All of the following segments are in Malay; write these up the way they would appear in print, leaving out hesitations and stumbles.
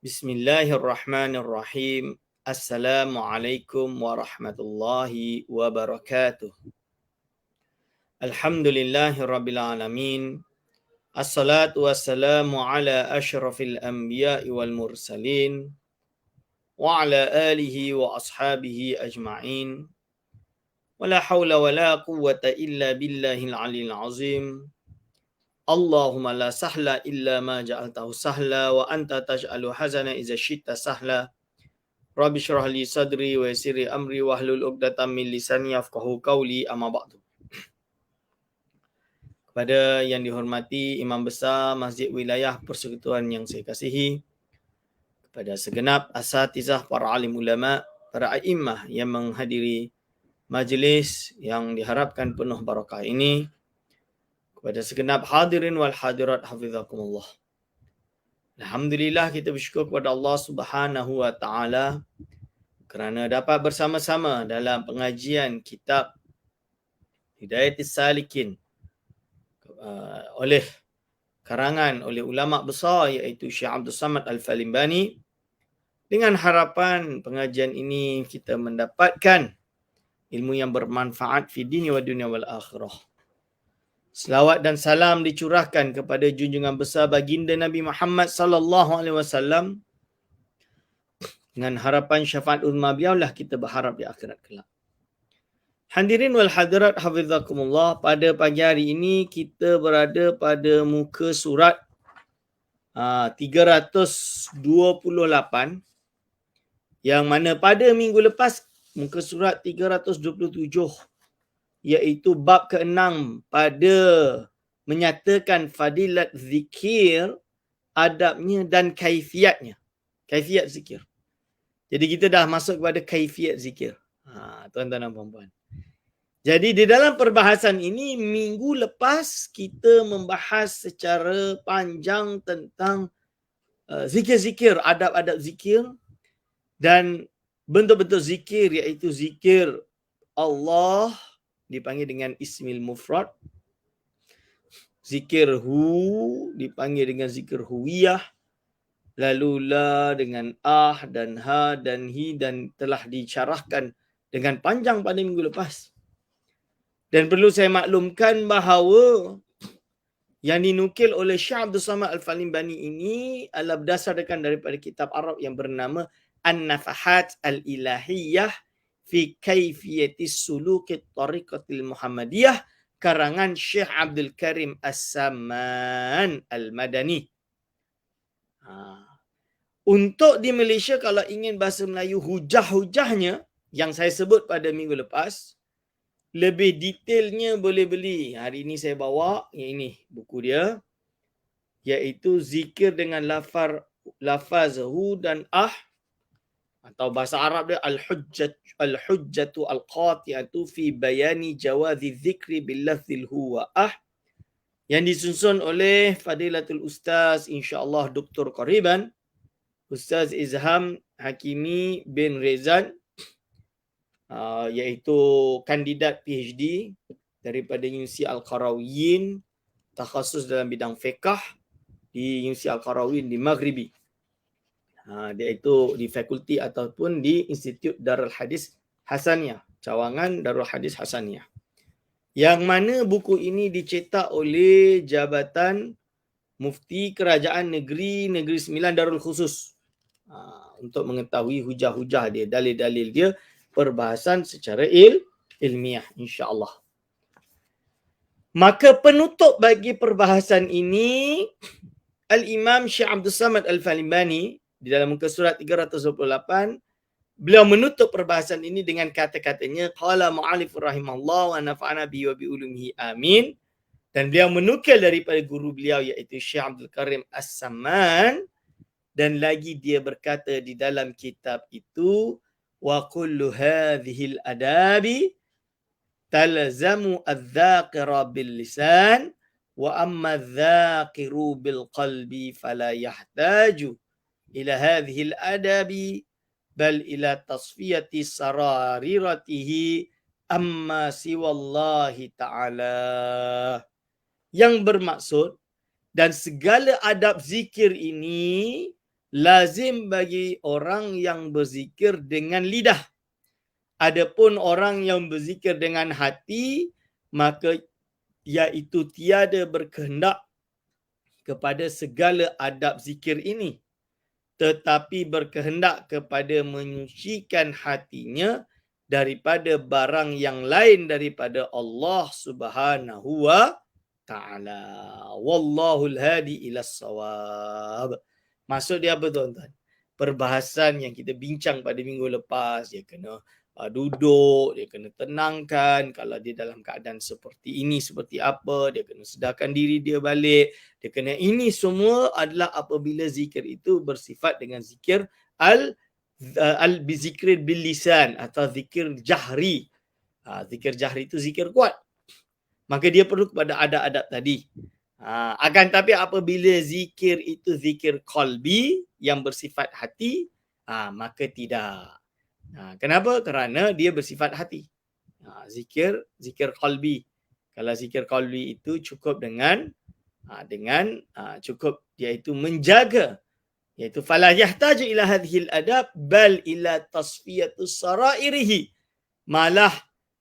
Bismillahirrahmanirrahim. Assalamualaikum warahmatullahi wabarakatuh. Alhamdulillahirabbil alamin. Assalatu wassalamu ala asyrafil anbiya'i wal mursalin wa ala alihi wa ashabihi ajma'in. Wala haula wala quwwata illa billahil aliyil azim. Allahumma la sahla illa ma ja'altahu sahla wa anta taj'alu hazana iza syi'ta sahla. Rabbi syrah li sadri wa yassir li amri wahlul 'uqdatam min lisani yafqahu qawli, amma ba'du. Kepada yang dihormati Imam Besar Masjid Wilayah Persekutuan yang saya kasihi, kepada segenap asatizah, para alim ulama, para a'immah yang menghadiri majlis yang diharapkan penuh barakah ini, kepada segenap hadirin wal hadirat hafizakumullah. Alhamdulillah, kita bersyukur kepada Allah Subhanahu wa taala kerana dapat bersama-sama dalam pengajian kitab Hidayatus Salikin oleh karangan oleh ulama besar iaitu Syekh Abdul Samad Al-Falimbani. Dengan harapan pengajian ini kita mendapatkan ilmu yang bermanfaat fi dini wa dunia wal akhirah. Selawat dan salam dicurahkan kepada junjungan besar baginda Nabi Muhammad sallallahu alaihi wasallam. Dengan harapan syafaat uzma beliaulah kita berharap di akhirat kelak. Hadirin wal hadirat hafizakumullah, pada pagi hari ini kita berada pada muka surat 328, yang mana pada minggu lepas muka surat 327 iaitu bab ke-6 pada menyatakan fadilat zikir, adabnya dan kaifiatnya. Kaifiat zikir. Jadi kita dah masuk kepada kaifiat zikir. Tuan-tuan dan puan-puan. Jadi di dalam perbahasan ini, minggu lepas kita membahas secara panjang tentang zikir-zikir, adab-adab zikir dan bentuk-bentuk zikir, iaitu zikir Allah dipanggil dengan ismil mufrad, zikir hu dipanggil dengan zikir huwiyah, lalu la dengan dan ha dan hi, dan telah disyarahkan dengan panjang pada minggu lepas. Dan perlu saya maklumkan bahawa yang dinukil oleh Syekh Abdul Samad Al-Falimbani ini adalah berdasarkan daripada kitab Arab yang bernama An-Nafahat Al-Ilahiyah fi Kaifiyatis Suluki Tariqatil Muhammadiyah, karangan Syekh Abdul Karim As-Samman Al-Madani. Untuk di Malaysia, kalau ingin bahasa Melayu hujah-hujahnya yang saya sebut pada minggu lepas, lebih detailnya boleh beli. Hari ini saya bawa yang ini buku dia, iaitu zikir dengan lafaz hu dan atau bahasa Arab dia al-hujjatu al-qati'atu fi bayani jawazi dzikri bil lafzil hu wa yang disusun oleh Fadilatul Ustaz insya-Allah Dr. Qariban Ustaz Izham Hakimi bin Rezan, iaitu kandidat PhD daripada Universiti Al-Qarawiyyin, takhasus dalam bidang fiqh di Universiti Al-Qarawiyyin di Maghribi. Dia itu di fakulti ataupun di Institut Darul Hadis Hasaniyah, cawangan Darul Hadis Hasaniyah. Yang mana buku ini dicetak oleh Jabatan Mufti Kerajaan Negeri Sembilan Darul Khusus, untuk mengetahui hujah-hujah dia, dalil-dalil dia, perbahasan secara ilmiah insya-Allah. Maka penutup bagi perbahasan ini, Al-Imam Syekh Abdul Samad Al-Falimbani di dalam muka surat 328, beliau menutup perbahasan ini dengan kata-katanya, qala mu'allif rahimahullah wa nafa'ana bihi wa bi ulumihi amin. Dan beliau menukil daripada guru beliau iaitu Syekh Abdul Karim As-Samman, dan lagi dia berkata di dalam kitab itu, wa kullu hadhil adabi talzamu adz-dzakira bil lisan wa amma adz-dzakiru bil qalbi fala yahtaju ila hadhil adabi bal ila tasfiyati sarariratihi amma siwallahi ta'ala. Yang bermaksud, dan segala adab zikir ini lazim bagi orang yang berzikir dengan lidah. Adapun orang yang berzikir dengan hati, maka iaitu tiada berkehendak kepada segala adab zikir ini, tetapi berkehendak kepada menyucikan hatinya daripada barang yang lain daripada Allah Subhanahu wa taala. Wallahul hadi ila shawab. Maksud dia apa tuan-tuan? Perbahasan yang kita bincang pada minggu lepas, dia kena duduk, dia kena tenangkan. Kalau dia dalam keadaan seperti ini, seperti apa, dia kena sedarkan diri dia balik. Dia kena, ini semua adalah apabila zikir itu bersifat dengan zikir al-zikir bil lisan atau zikir jahri. Zikir jahri itu zikir kuat. Maka dia perlu kepada adab-adab tadi. Akan tapi apabila zikir itu zikir qalbi yang bersifat hati, maka tidak. Kenapa? Kerana dia bersifat hati. Zikir qalbi. Kalau zikir qalbi itu cukup dengan cukup iaitu menjaga, iaitu fala yahtaju ila hadhil adab bal ila tasfiyatus sarairihi, malah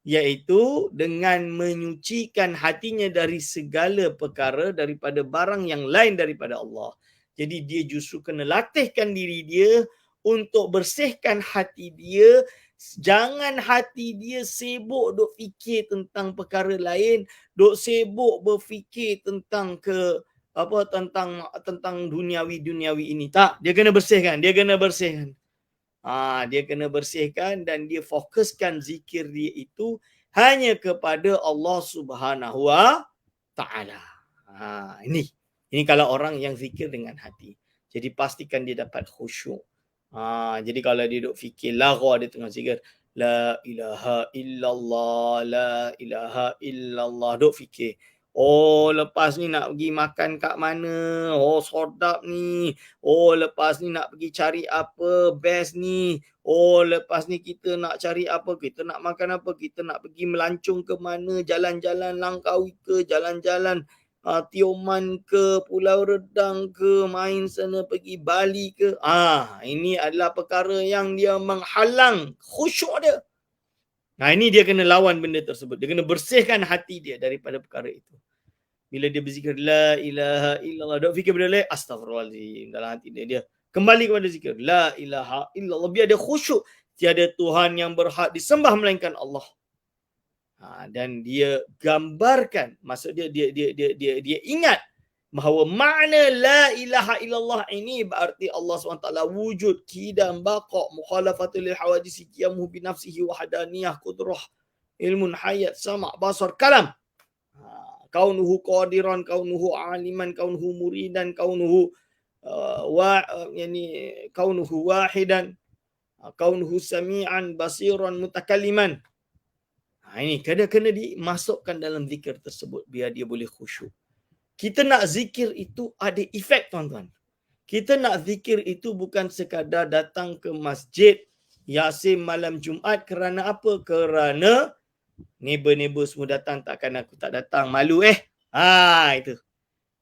iaitu dengan menyucikan hatinya dari segala perkara daripada barang yang lain daripada Allah. Jadi dia justru kena latihkan diri dia untuk bersihkan hati dia. Jangan hati dia sibuk duk fikir tentang perkara lain, duk sibuk berfikir tentang tentang duniawi ini. Tak, dia kena bersihkan, dia kena bersihkan dan dia fokuskan zikir dia itu hanya kepada Allah Subhanahu wa taala. Ini kalau orang yang zikir dengan hati. Jadi pastikan dia dapat khusyuk. Jadi kalau dia duk fikir lagu, dia tengah zikir la ilaha illallah, la ilaha illallah, duk fikir, oh lepas ni nak pergi makan kat mana, oh sedap ni, oh lepas ni nak pergi cari apa best ni, oh lepas ni kita nak cari apa, kita nak makan apa, kita nak pergi melancong ke mana, jalan-jalan Langkawi ke, jalan-jalan Tioman ke, Pulau Redang ke, main sana, pergi Bali ke. Ini adalah perkara yang dia menghalang khusyuk dia. Ini dia kena lawan benda tersebut. Dia kena bersihkan hati dia daripada perkara itu. Bila dia berzikir la ilaha illallah, dok fikir benda lain, astagfirullahaladzim dalam hati dia kembali kepada zikir la ilaha illallah, biar dia khusyuk. Tiada Tuhan yang berhak disembah melainkan Allah. Dan dia gambarkan, maksud dia ingat bahawa makna la ilaha illallah ini berarti Allah SWT wujud, qidam, baqa', mukhalafatul lil hawadisi, qiyamuhu bi nafsihi, wahdaniyah, qudrah, ilmun hayat, sama', basar, kalam. Kaunuhu qadiran, kaunuhu aliman, kaunuhu muridan, kaunuhu kaunuhu wahidan, kaunuhu sami'an, basiran, mutakalliman. Ini kena dimasukkan dalam zikir tersebut biar dia boleh khusyuk. Kita nak zikir itu ada efek, tuan-tuan. Kita nak zikir itu bukan sekadar datang ke masjid Yasin malam Jumaat kerana apa? Kerana neighbor semua datang, takkan aku tak datang, malu itu.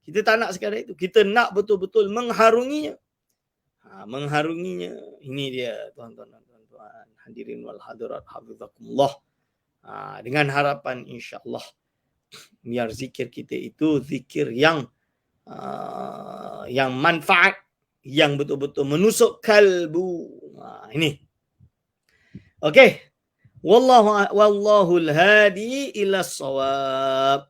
Kita tak nak sekadar itu. Kita nak betul-betul mengharunginya. Mengharunginya. Ini dia, tuan-tuan, hadirin wal hadirat, hafizakumullah. Dengan harapan insya-Allah biar zikir kita itu zikir yang manfaat, yang betul-betul menusuk kalbu. Ini. Okey. Wallahul hadi ila shawab.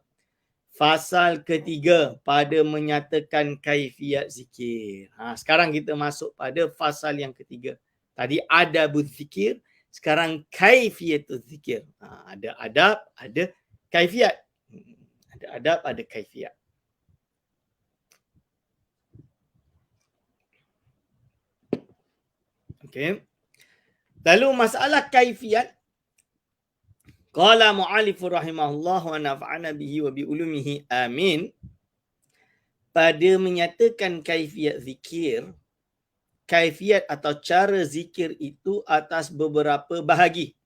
Fasal ketiga pada menyatakan kaifiat zikir. Sekarang kita masuk pada fasal yang ketiga. Tadi adabuz zikir, sekarang kaifiatuz zikir. Ada adab, ada kaifiat. Ada adab, ada kaifiat. Okey. Lalu masalah kaifiat, qala mu'allif rahimahullah wa nafa'ana bihi wa bi ulumihi amin. Pada menyatakan kaifiat zikir, kaifiat atau cara zikir itu atas beberapa bahagi.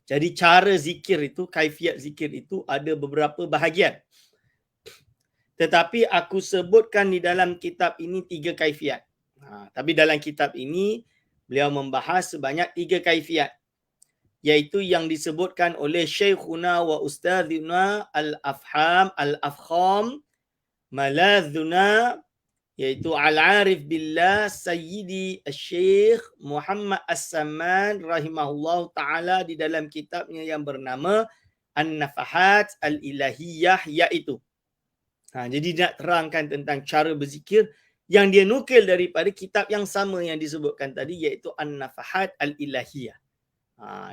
Jadi cara zikir itu, kaifiat zikir itu ada beberapa bahagian. Tetapi aku sebutkan di dalam kitab ini 3 kaifiat. Tapi dalam kitab ini beliau membahas sebanyak 3 kaifiat, iaitu yang disebutkan oleh Syekhuna wa Ustadzuna Al-Afkham Maladzuna, iaitu Al-Arif Billah Sayyidi Syekh Muhammad As-Samman rahimahullah ta'ala di dalam kitabnya yang bernama An-Nafahat Al-Ilahiyah, iaitu jadi nak terangkan tentang cara berzikir yang dia nukil daripada kitab yang sama yang disebutkan tadi, iaitu An-Nafahat Al-Ilahiyah.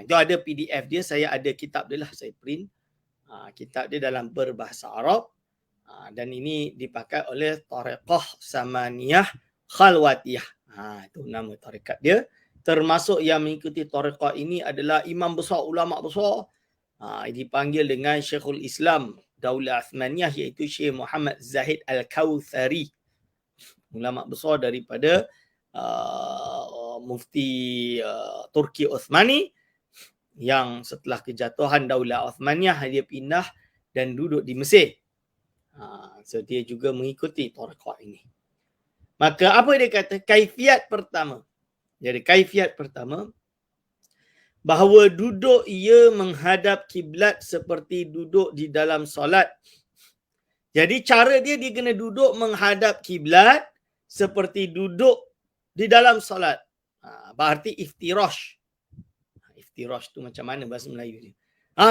Itu ada PDF dia, saya ada kitab dia lah, saya print. Kitab dia dalam berbahasa Arab. Dan ini dipakai oleh Tariqah Samaniyah Khalwatiyah. Itu nama tarikat dia. Termasuk yang mengikuti tariqah ini adalah imam besar, ulama besar. Dipanggil dengan Syekhul Islam Daulah Uthmaniyah, iaitu Syekh Muhammad Zahid Al-Kautsari. Ulama besar daripada Mufti Turki Uthmani, yang setelah kejatuhan Daulah Uthmaniyah dia pindah dan duduk di Mesir. So dia juga mengikuti tariqah ini. Maka apa dia kata? Kaifiat pertama. Jadi kaifiat pertama, bahawa duduk ia menghadap kiblat seperti duduk di dalam solat. Jadi cara dia kena duduk menghadap kiblat seperti duduk di dalam solat. Berarti iftirash. Iftirash tu macam mana bahasa Melayu dia?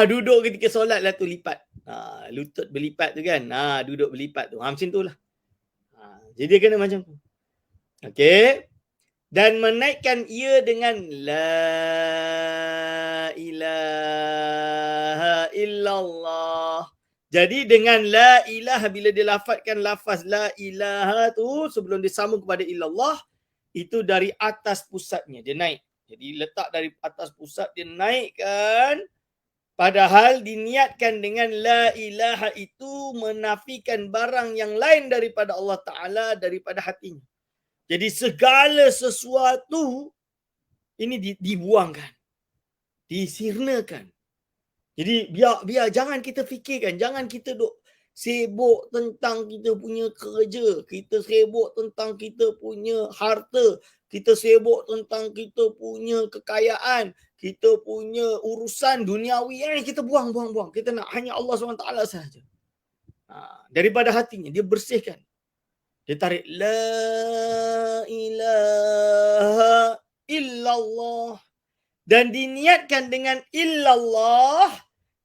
Duduk ketika solat lah tu lipat. Lutut berlipat tu kan. Duduk berlipat tu. Macam tu lah. Jadi dia kena macam tu. Okey. Dan menaikkan ia dengan La ilaha illallah. Jadi dengan La ilaha, bila dia lafazkan lafaz La ilaha tu sebelum disambung kepada illallah, itu dari atas pusatnya dia naik. Jadi letak dari atas pusat dia naikkan. Padahal diniatkan dengan La ilaha itu menafikan barang yang lain daripada Allah Ta'ala, daripada hatinya. Jadi segala sesuatu ini dibuangkan, disirnakan. Jadi biar jangan kita fikirkan, jangan kita duk sibuk tentang kita punya kerja, kita sibuk tentang kita punya harta, kita sibuk tentang kita punya kekayaan, kita punya urusan duniawi, kita buang. Kita nak hanya Allah SWT sahaja. Daripada hatinya, dia bersihkan. Dia tarik La ilaha illallah. Dan diniatkan dengan illallah.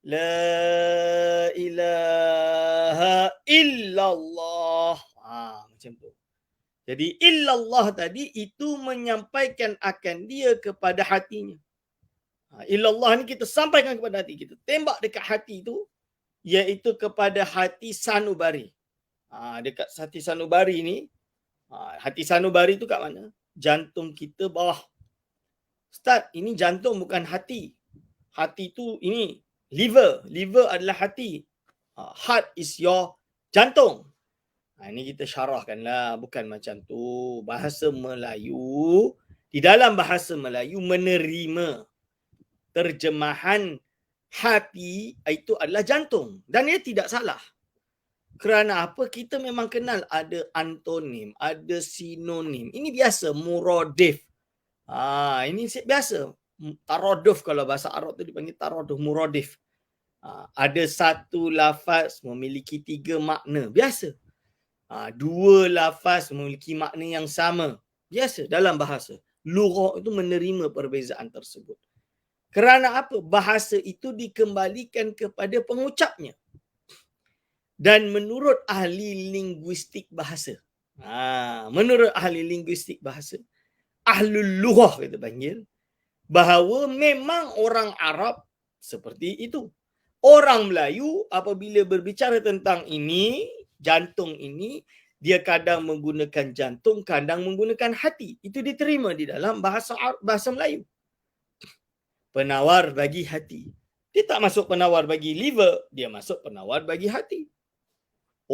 La ilaha illallah. Macam tu. Jadi illallah tadi itu menyampaikan akan dia kepada hatinya. Illallah ni kita sampaikan kepada hati. Kita tembak dekat hati tu, iaitu kepada hati sanubari. Dekat hati sanubari ni, hati sanubari tu kat mana? Jantung kita bawah. Ustaz, ini jantung bukan hati. Hati tu ini liver. Liver adalah hati. Heart is your jantung. Ini kita syarahkanlah. Bukan macam tu. Bahasa Melayu, di dalam bahasa Melayu menerima terjemahan hati itu adalah jantung. Dan ia tidak salah. Kerana apa? Kita memang kenal ada antonim, ada sinonim. Ini biasa, muradif. Ini biasa. Taraduf, kalau bahasa Arab tu dipanggil taraduf, muradif. Ada satu lafaz memiliki 3 makna. Biasa. 2 lafaz memiliki makna yang sama. Biasa dalam bahasa. Lughah itu menerima perbezaan tersebut. Kerana apa? Bahasa itu dikembalikan kepada pengucapnya. Dan menurut ahli linguistik bahasa, menurut ahli linguistik bahasa, ahlul lughah kita panggil, bahawa memang orang Arab seperti itu. Orang Melayu apabila berbicara tentang ini, jantung ini, dia kadang menggunakan jantung, kadang menggunakan hati. Itu diterima di dalam bahasa Melayu. Penawar bagi hati. Dia tak masuk penawar bagi liver, dia masuk penawar bagi hati.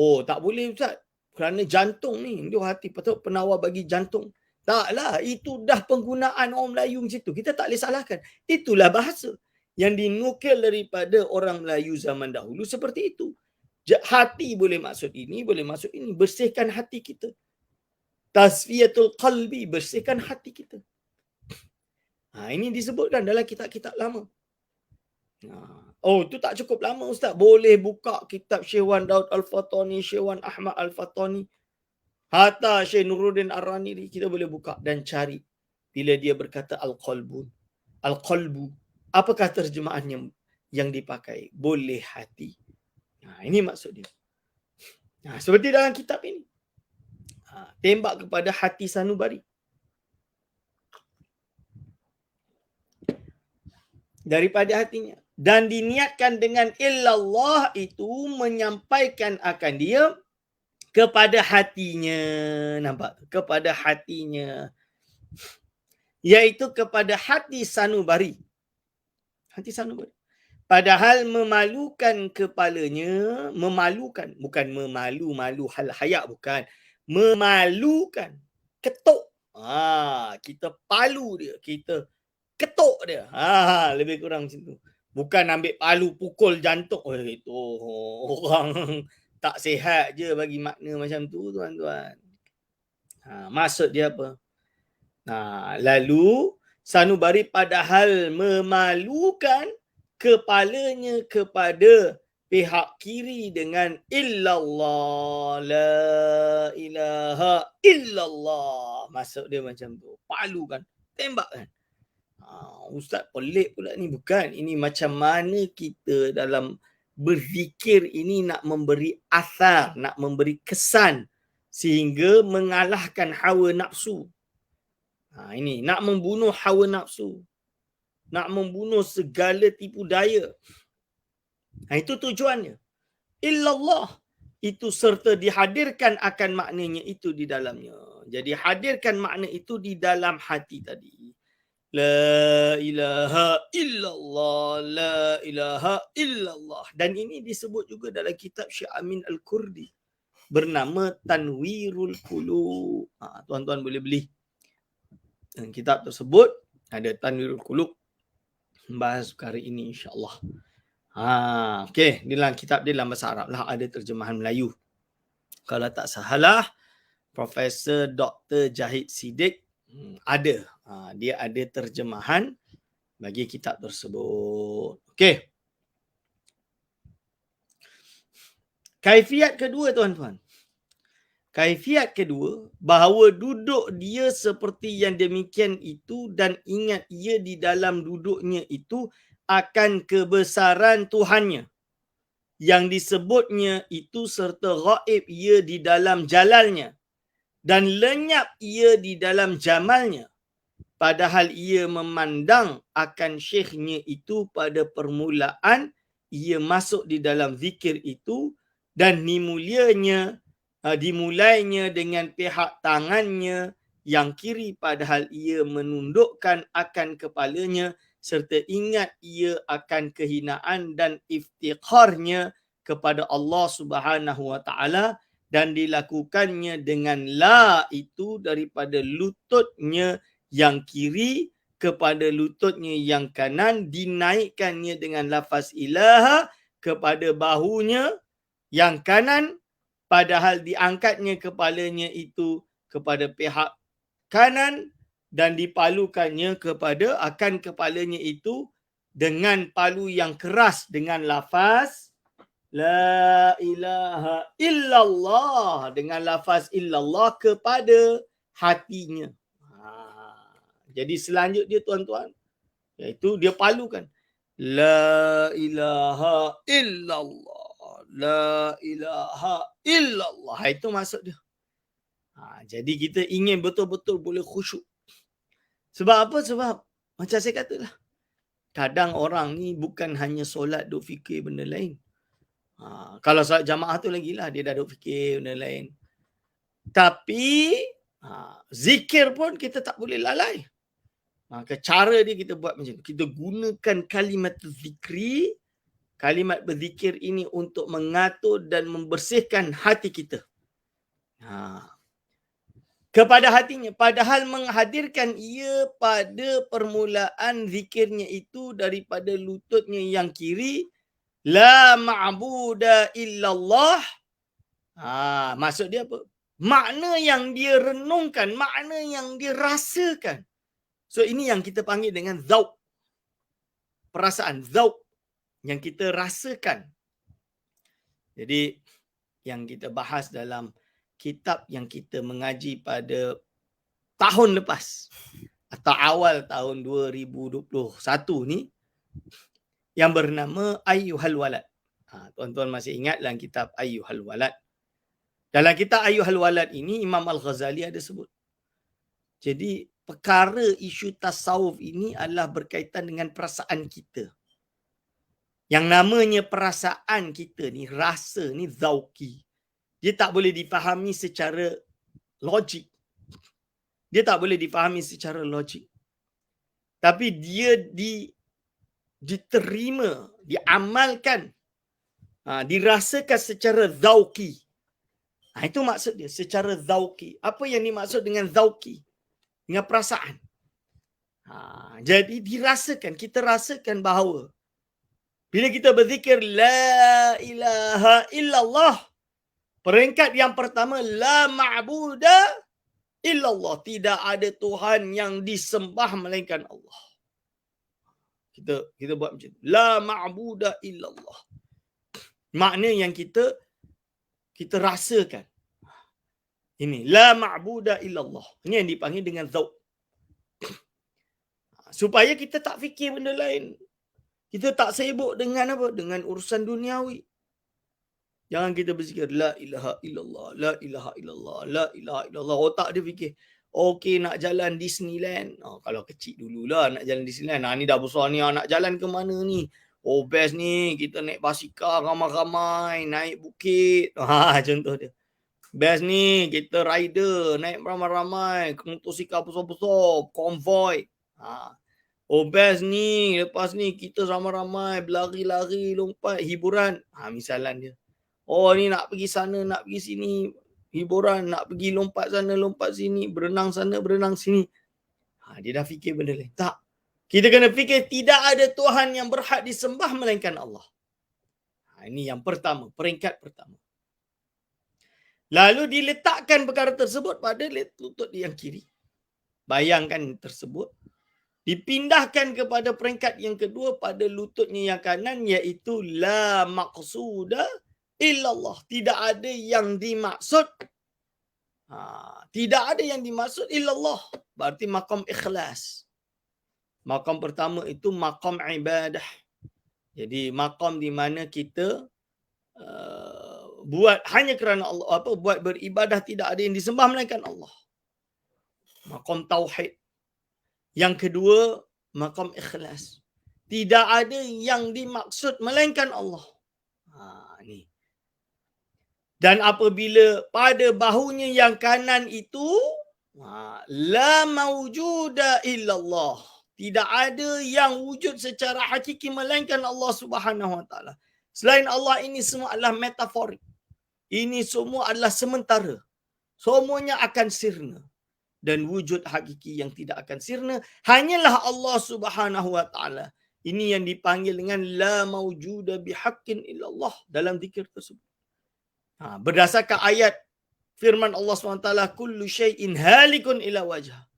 Tak boleh Ustaz. Kerana jantung ni, dia hati, patut penawar bagi jantung. Taklah, itu dah penggunaan orang Melayu macam tu. Kita tak boleh salahkan. Itulah bahasa yang dinukil daripada orang Melayu zaman dahulu seperti itu. Hati boleh maksud ini, boleh maksud ini. Bersihkan hati kita. Tasfiyatul qalbi, bersihkan hati kita. Ini disebutkan dalam kitab-kitab lama. Oh, itu tak cukup lama Ustaz. Boleh buka kitab Syekh Wan Daud Al-Fatani, Syekh Wan Ahmad Al-Fatani, hatta Syekh Nuruddin Ar-Raniri, kita boleh buka dan cari bila dia berkata al-qalbu. Al-qalbu, apakah terjemahannya yang dipakai? Boleh hati. Ini maksud dia. Seperti dalam kitab ini. Tembak kepada hati sanubari. Daripada hatinya. Dan diniatkan dengan illallah itu menyampaikan akan dia kepada hatinya. Nampak? Kepada hatinya. Iaitu kepada hati sanubari. Hati sanubari. Padahal memalukan kepalanya, memalukan, bukan memalu-malu hal hayak, bukan. Memalukan, ketuk. Kita palu dia, kita ketuk dia. Lebih kurang macam tu. Bukan ambil palu pukul jantung. Itu orang tak sihat je bagi makna macam tu, tuan-tuan. Maksud dia apa? Lalu sanubari padahal memalukan kepalanya kepada pihak kiri dengan illallah, la ilaha illallah. Maksud dia macam tu. Palu kan, tembak kan. Ustaz pelik pula ni. Bukan, ini macam mana kita dalam berzikir ini nak memberi asar, nak memberi kesan sehingga mengalahkan hawa nafsu. Ini nak membunuh hawa nafsu, nak membunuh segala tipu daya. Itu tujuannya. Illallah itu serta dihadirkan akan maknanya itu di dalamnya. Jadi hadirkan makna itu di dalam hati tadi. La ilaha illallah, la ilaha illallah. Dan ini disebut juga dalam kitab Syekh Amin Al-Kurdi bernama Tanwirul Qulub. Tuan-tuan boleh beli. Dan kitab tersebut ada Tanwirul Qulub, membahas perkara ini insya-Allah. Okey, di dalam kitab dia dalam bahasa Arab lah, ada terjemahan Melayu. Kalau tak salah, Profesor Dr. Jahid Siddiq ada. Dia ada terjemahan bagi kitab tersebut. Okey. Kaifiat kedua, tuan-tuan. Kaifiat kedua, bahawa duduk dia seperti yang demikian itu dan ingat ia di dalam duduknya itu akan kebesaran Tuhannya. Yang disebutnya itu serta ghaib ia di dalam jalalnya. Dan lenyap ia di dalam jamalnya. Padahal ia memandang akan syekhnya itu pada permulaan ia masuk di dalam zikir itu dan dimulainya dengan pihak tangannya yang kiri padahal ia menundukkan akan kepalanya serta ingat ia akan kehinaan dan iftikharnya kepada Allah Subhanahu wa taala dan dilakukannya dengan la itu daripada lututnya yang kiri kepada lututnya yang kanan, dinaikkannya dengan lafaz ilaha kepada bahunya yang kanan padahal diangkatnya kepalanya itu kepada pihak kanan dan dipalukannya akan kepalanya itu dengan palu yang keras dengan lafaz la ilaha illallah, dengan lafaz illallah kepada hatinya. Jadi selanjutnya tuan-tuan, iaitu dia palukan la ilaha illallah, la ilaha illallah. Itu maksud dia. Jadi kita ingin betul-betul boleh khusyuk. Sebab apa? Sebab macam saya katalah, kadang orang ni bukan hanya solat duk fikir benda lain. Kalau solat jamaah tu lagilah dia dah duk fikir benda lain. Tapi zikir pun kita tak boleh lalai. Maka cara dia kita buat macam tu. Kita gunakan kalimat zikri, kalimat berzikir ini untuk mengatur dan membersihkan hati kita. Kepada hatinya. Padahal menghadirkan ia pada permulaan zikirnya itu daripada lututnya yang kiri. La ma'buda illallah. Maksud dia apa? makna yang dia renungkan, makna yang dia rasakan. So ini yang kita panggil dengan zauq. Perasaan, zauq yang kita rasakan. Jadi yang kita bahas dalam kitab yang kita mengaji pada tahun lepas atau awal tahun 2021 ni yang bernama Ayyuhal Walad. Tuan-tuan masih ingat dalam kitab Ayyuhal Walad. Dalam kitab Ayyuhal Walad ini Imam Al-Ghazali ada sebut. Jadi perkara isu tasawuf ini adalah berkaitan dengan perasaan kita. Yang namanya perasaan kita ni, rasa ni zauqi. Dia tak boleh difahami secara logik. Dia tak boleh difahami secara logik. Tapi dia diterima, diamalkan, dirasakan secara zauqi. Itu maksud dia, secara zauqi. Apa yang dimaksud dengan zauqi? Dengan perasaan. Jadi dirasakan, kita rasakan bahawa bila kita berzikir la ilaha illallah, peringkat yang pertama, la ma'buda illallah. Tidak ada Tuhan yang disembah melainkan Allah. Kita buat macam tu. La ma'buda illallah. Makna yang kita rasakan. Ini la ma'buda illallah. Ini yang dipanggil dengan zauq. Supaya kita tak fikir benda lain. Kita tak sibuk dengan apa? Dengan urusan duniawi. Jangan kita berzikir la ilaha illallah, la ilaha illallah, la ilaha illallah. Otak dia fikir, okey nak jalan Disneyland. Kalau kecil dululah nak jalan Disneyland. Ni dah besar ni, nak jalan ke mana ni? Oh best ni, kita naik basikal ramai-ramai, naik bukit. Contoh dia. Best ni, kita rider, naik ramai-ramai, motosikal besar-besar, konvoy. Oh best ni, lepas ni kita ramai-ramai berlari-lari, lompat, hiburan. Misalan dia. Oh ni nak pergi sana, nak pergi sini, hiburan, nak pergi lompat sana, lompat sini, berenang sana, berenang sini. Dia dah fikir benda lain. Tak. Kita kena fikir tidak ada Tuhan yang berhak disembah melainkan Allah. Ini yang pertama, peringkat pertama. Lalu diletakkan perkara tersebut pada lutut yang kiri. Bayangkan tersebut. Dipindahkan kepada peringkat yang kedua pada lututnya yang kanan, iaitu la maqsuda illallah. Tidak ada yang dimaksud. Tidak ada yang dimaksud illallah. Berarti maqam ikhlas. Maqam pertama itu maqam ibadah. Jadi maqam di mana kita buat hanya kerana Allah, buat beribadah, tidak ada yang disembah melainkan Allah. Maqam tauhid. Yang kedua, maqam ikhlas. Tidak ada yang dimaksud melainkan Allah. Ni. Dan apabila pada bahunya yang kanan itu, la mawjuda illallah. Tidak ada yang wujud secara hakiki melainkan Allah Subhanahu Wa Taala. Selain Allah, ini semua adalah metaforik. Ini semua adalah sementara. Semuanya akan sirna. Dan wujud hakiki yang tidak akan sirna hanyalah Allah Subhanahu Wa Taala. Ini yang dipanggil dengan la mawjuda bihaqqin illallah dalam zikir tersebut. Berdasarkan ayat firman Allah SWT, kullu syai'in halikun ila wajah.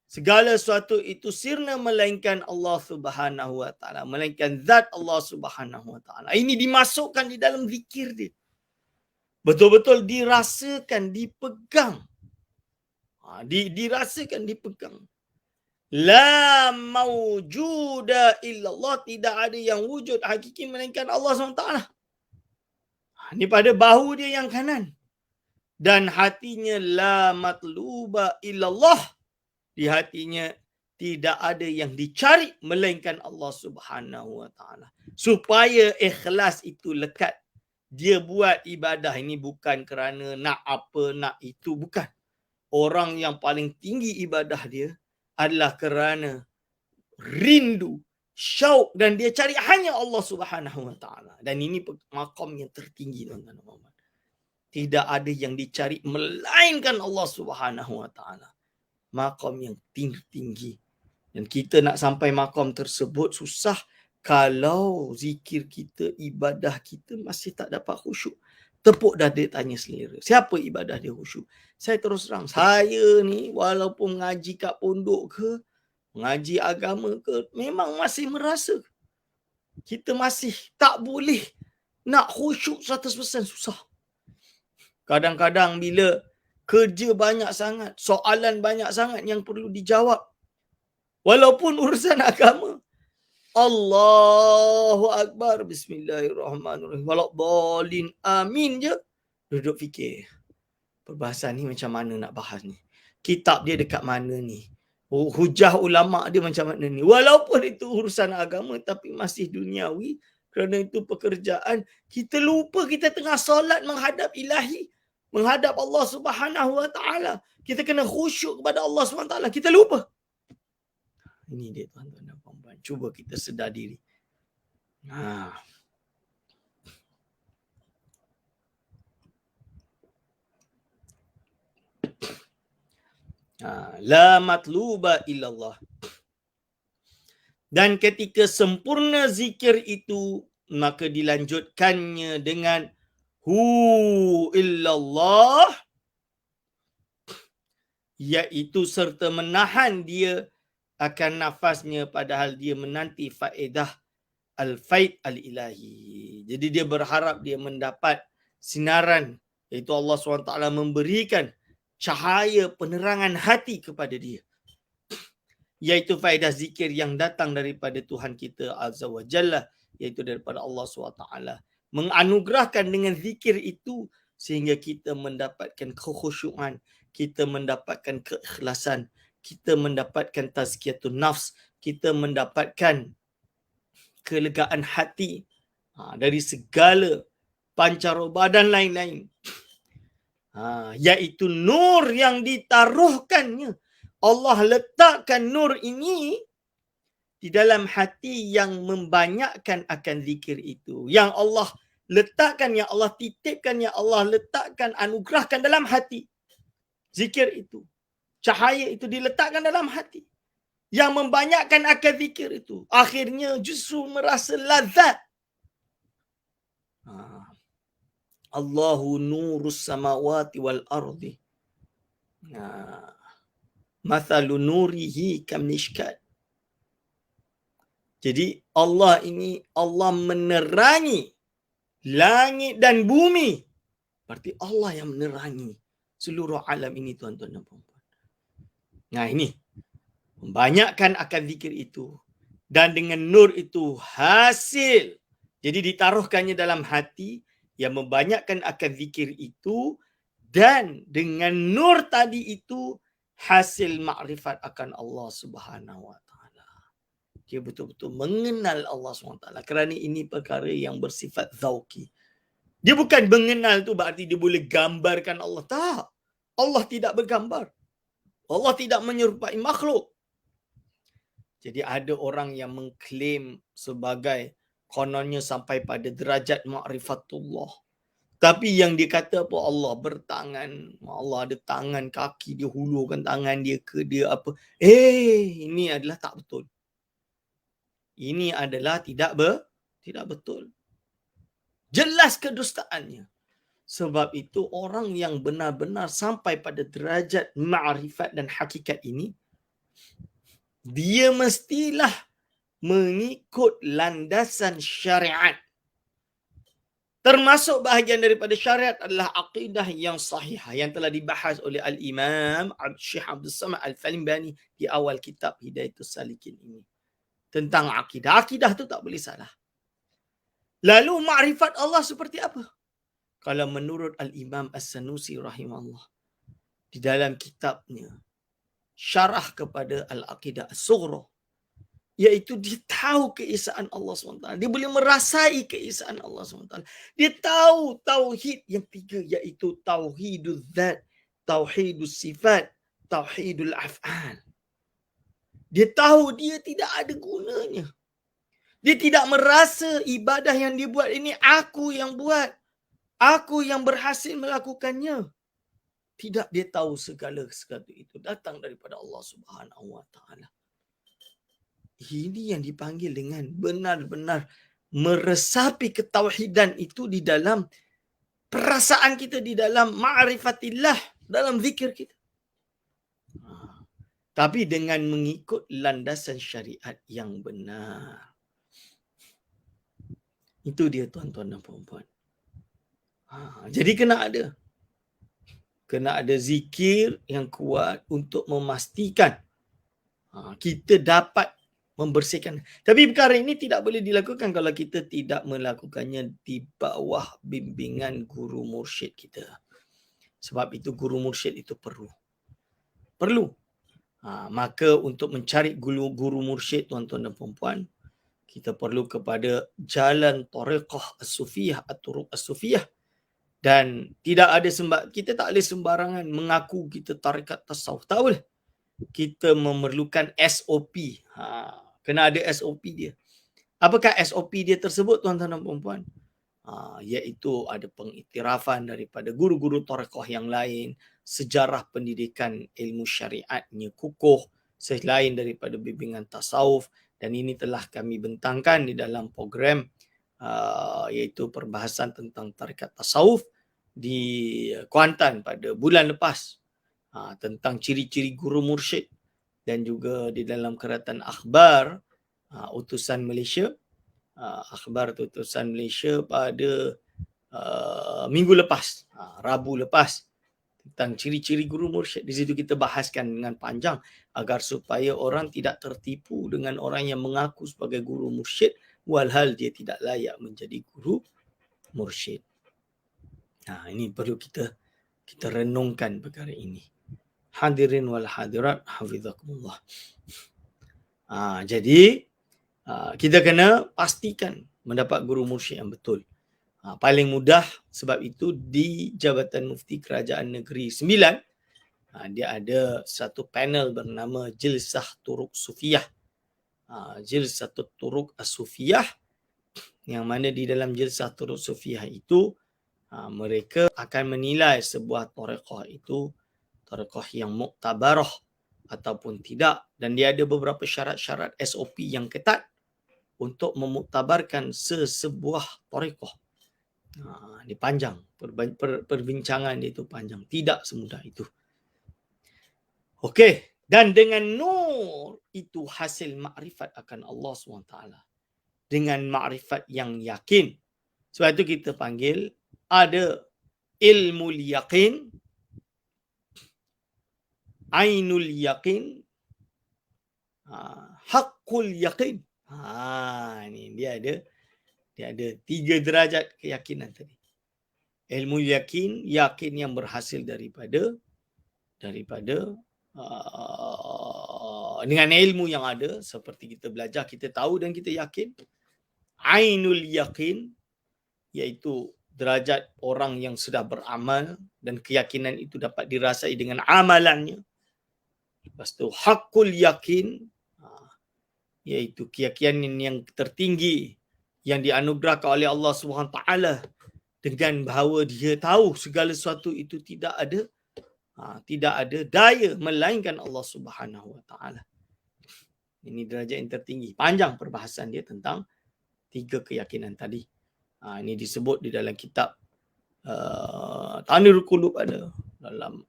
Segala sesuatu itu sirna melainkan Allah Subhanahu Wa Taala, melainkan zat Allah Subhanahu Wa Taala. Ini dimasukkan di dalam zikir dia. Betul-betul dirasakan, dipegang. Dirasakan, dipegang. La mawjuda illallah. Tidak ada yang wujud hakiki melainkan Allah SWT. Ini pada bahu dia yang kanan. Dan hatinya la matluba illallah. Di hatinya tidak ada yang dicari melainkan Allah Subhanahu Wa Taala. Supaya ikhlas itu lekat. Dia buat ibadah ini bukan kerana nak apa, nak itu. Bukan. Orang yang paling tinggi ibadah dia adalah kerana rindu, syauq, dan dia cari hanya Allah Subhanahu Wa Taala. Dan ini maqam yang tertinggi, tuan-tuan. Tidak ada yang dicari melainkan Allah Subhanahu Wa Taala. Maqam yang tinggi. Dan kita nak sampai maqam tersebut susah Kalau zikir kita, ibadah kita masih tak dapat khusyuk, tepuk dah dia tanya selera. Siapa ibadah dia khusyuk? Saya terus terang, saya ni walaupun ngaji kat pondok ke, ngaji agama ke, memang masih merasa kita masih tak boleh nak khusyuk 100%, susah. Kadang-kadang bila kerja banyak sangat, soalan banyak sangat yang perlu dijawab, walaupun urusan agama, Allahu Akbar, Bismillahirrahmanirrahim, walaupun amin je, duduk fikir, perbahasan ni macam mana nak bahas ni, kitab dia dekat mana ni, hujah ulama dia macam mana ni. Walaupun itu urusan agama tapi masih duniawi, kerana itu pekerjaan. Kita lupa kita tengah solat menghadap ilahi, menghadap Allah Subhanahu Wa Taala. Kita kena khusyuk kepada Allah Subhanahu Wa Taala. Kita lupa. Ini dia tuan-tuan dan puan-puan. Cuba kita sedar diri. La matluba illallah. Dan ketika sempurna zikir itu, maka dilanjutkannya dengan hu illallah, iaitu serta menahan dia akan nafasnya padahal dia menanti faedah al-faid al-ilahi. Jadi dia berharap dia mendapat sinaran, iaitu Allah SWT memberikan cahaya penerangan hati kepada dia, iaitu faedah zikir yang datang daripada Tuhan kita Azza wa Jalla, iaitu daripada Allah SWT. Menganugerahkan dengan zikir itu sehingga kita mendapatkan kekhusyuan, kita mendapatkan keikhlasan, kita mendapatkan tazkiyatun nafs, kita mendapatkan kelegaan hati dari segala pancaroba dan lain-lain. Iaitu nur yang ditaruhkannya. Allah letakkan nur ini di dalam hati yang membanyakkan akan zikir itu. Yang Allah letakkan, yang Allah titipkan, yang Allah letakkan, anugerahkan dalam hati. Zikir itu. Cahaya itu diletakkan dalam hati. Yang membanyakkan akan zikir itu, akhirnya justru merasa lazat. Allahu nurus samawati wal ardi. Mathalu nurihi kamishkat. Jadi Allah ini, Allah menerangi langit dan bumi. Berarti Allah yang menerangi seluruh alam ini, tuan-tuan dan puan-puan. Ini membanyakkan akan zikir itu, dan dengan nur itu hasil. Jadi ditaruhkannya dalam hati yang membanyakkan akan zikir itu, dan dengan nur tadi itu hasil makrifat akan Allah Subhanahu Wa Taala. Dia betul-betul mengenal Allah SWT, kerana ini perkara yang bersifat zauqi. Dia bukan mengenal tu berarti dia boleh gambarkan Allah. Tak. Allah tidak bergambar. Allah tidak menyerupai makhluk. Jadi ada orang yang mengklaim sebagai kononnya sampai pada derajat ma'rifatullah. Tapi yang dia kata apa? Allah bertangan. Allah ada tangan, kaki, dia hulurkan tangan dia ke dia apa. Ini adalah tak betul. Ini adalah tidak betul. Jelas kedustaannya. Sebab itu orang yang benar-benar sampai pada derajat ma'rifat dan hakikat ini, dia mestilah mengikut landasan syariat. Termasuk bahagian daripada syariat adalah akidah yang sahihah yang telah dibahas oleh Al-Imam Syekh Abdul Samad Al-Falimbani di awal kitab Hidayatus Salikin ini. Tentang akidah. Akidah tu tak boleh salah. Lalu makrifat Allah seperti apa? Kalau menurut Al-Imam As-Sanusi rahimahullah, di dalam kitabnya syarah kepada Al-Aqidah As-Sughra, iaitu dia tahu keesaan Allah SWT. Dia boleh merasai keesaan Allah SWT. Dia tahu tauhid yang tiga, iaitu tauhidul zat, tauhidul sifat, tauhidul af'al. Dia tahu dia tidak ada gunanya. Dia tidak merasa ibadah yang dia buat ini aku yang buat, aku yang berhasil melakukannya. Tidak, dia tahu segala sesuatu itu datang daripada Allah Subhanahu Wa Taala. Ini yang dipanggil dengan benar-benar meresapi ketauhidan itu di dalam perasaan kita, di dalam ma'rifatillah, dalam zikir kita. Tapi dengan mengikut landasan syariat yang benar. Itu dia tuan-tuan dan puan-puan. Jadi kena ada zikir yang kuat untuk memastikan kita dapat membersihkan. Tapi perkara ini tidak boleh dilakukan kalau kita tidak melakukannya di bawah bimbingan guru mursyid kita. Sebab itu guru mursyid itu perlu. Maka untuk mencari guru mursyid tuan-tuan dan puan-puan, kita perlu kepada jalan tariqah as-sufiyah, at-turuq as-sufiyah. Dan kita tak boleh sembarangan mengaku kita tarikat tasawuf. Tak boleh. Kita memerlukan SOP. Kena ada SOP dia. Apakah SOP dia tersebut tuan-tuan dan puan-puan? Iaitu ada pengiktirafan daripada guru-guru tariqah yang lain, sejarah pendidikan ilmu syariatnya kukuh selain daripada bimbingan tasawuf, dan ini telah kami bentangkan di dalam program iaitu perbahasan tentang tarikat tasawuf di Kuantan pada bulan lepas, tentang ciri-ciri guru mursyid, dan juga di dalam keratan akhbar utusan Malaysia, akhbar utusan Malaysia pada minggu lepas, Rabu lepas, tentang ciri-ciri guru mursyid. Di situ kita bahaskan dengan panjang agar supaya orang tidak tertipu dengan orang yang mengaku sebagai guru mursyid walhal dia tidak layak menjadi guru mursyid. Ini perlu kita renungkan perkara ini. Hadirin wal hadirat hafizakumullah. Jadi kita kena pastikan mendapat guru mursyid yang betul. Paling mudah, sebab itu di Jabatan Mufti Kerajaan Negeri Sembilan, dia ada satu panel bernama Jilsah Turuq Sufiyah. Jilsah Turuq As-Sufiyah, yang mana di dalam Jilsah Turuq Sufiyah itu mereka akan menilai sebuah tariqah itu tariqah yang muktabarah ataupun tidak, dan dia ada beberapa syarat-syarat SOP yang ketat untuk memuktabarkan sebuah tariqah. Dia panjang, perbincangan dia itu panjang, tidak semudah itu. Okey, dan dengan nur itu hasil makrifat akan Allah SWT, dengan makrifat yang yakin. Sebab itu kita panggil ada ilmu yaqin, ainul yaqin, haqqul yaqin. Ini dia ada 3 derajat keyakinan tadi. Ilmu yakin yang berhasil daripada dengan ilmu yang ada, seperti kita belajar, kita tahu dan kita yakin. Ainul yaqin, iaitu derajat orang yang sudah beramal dan keyakinan itu dapat dirasai dengan amalannya. Lepas tu haqqul yakin, iaitu keyakinan yang tertinggi yang dianugerahkan oleh Allah SWT, dengan bahawa dia tahu segala sesuatu itu tidak ada daya melainkan Allah Subhanahu Wa Taala. Ini derajat yang tertinggi. Panjang perbahasan dia tentang 3 keyakinan tadi. Ini disebut di dalam kitab Tanirul Qulub, ada dalam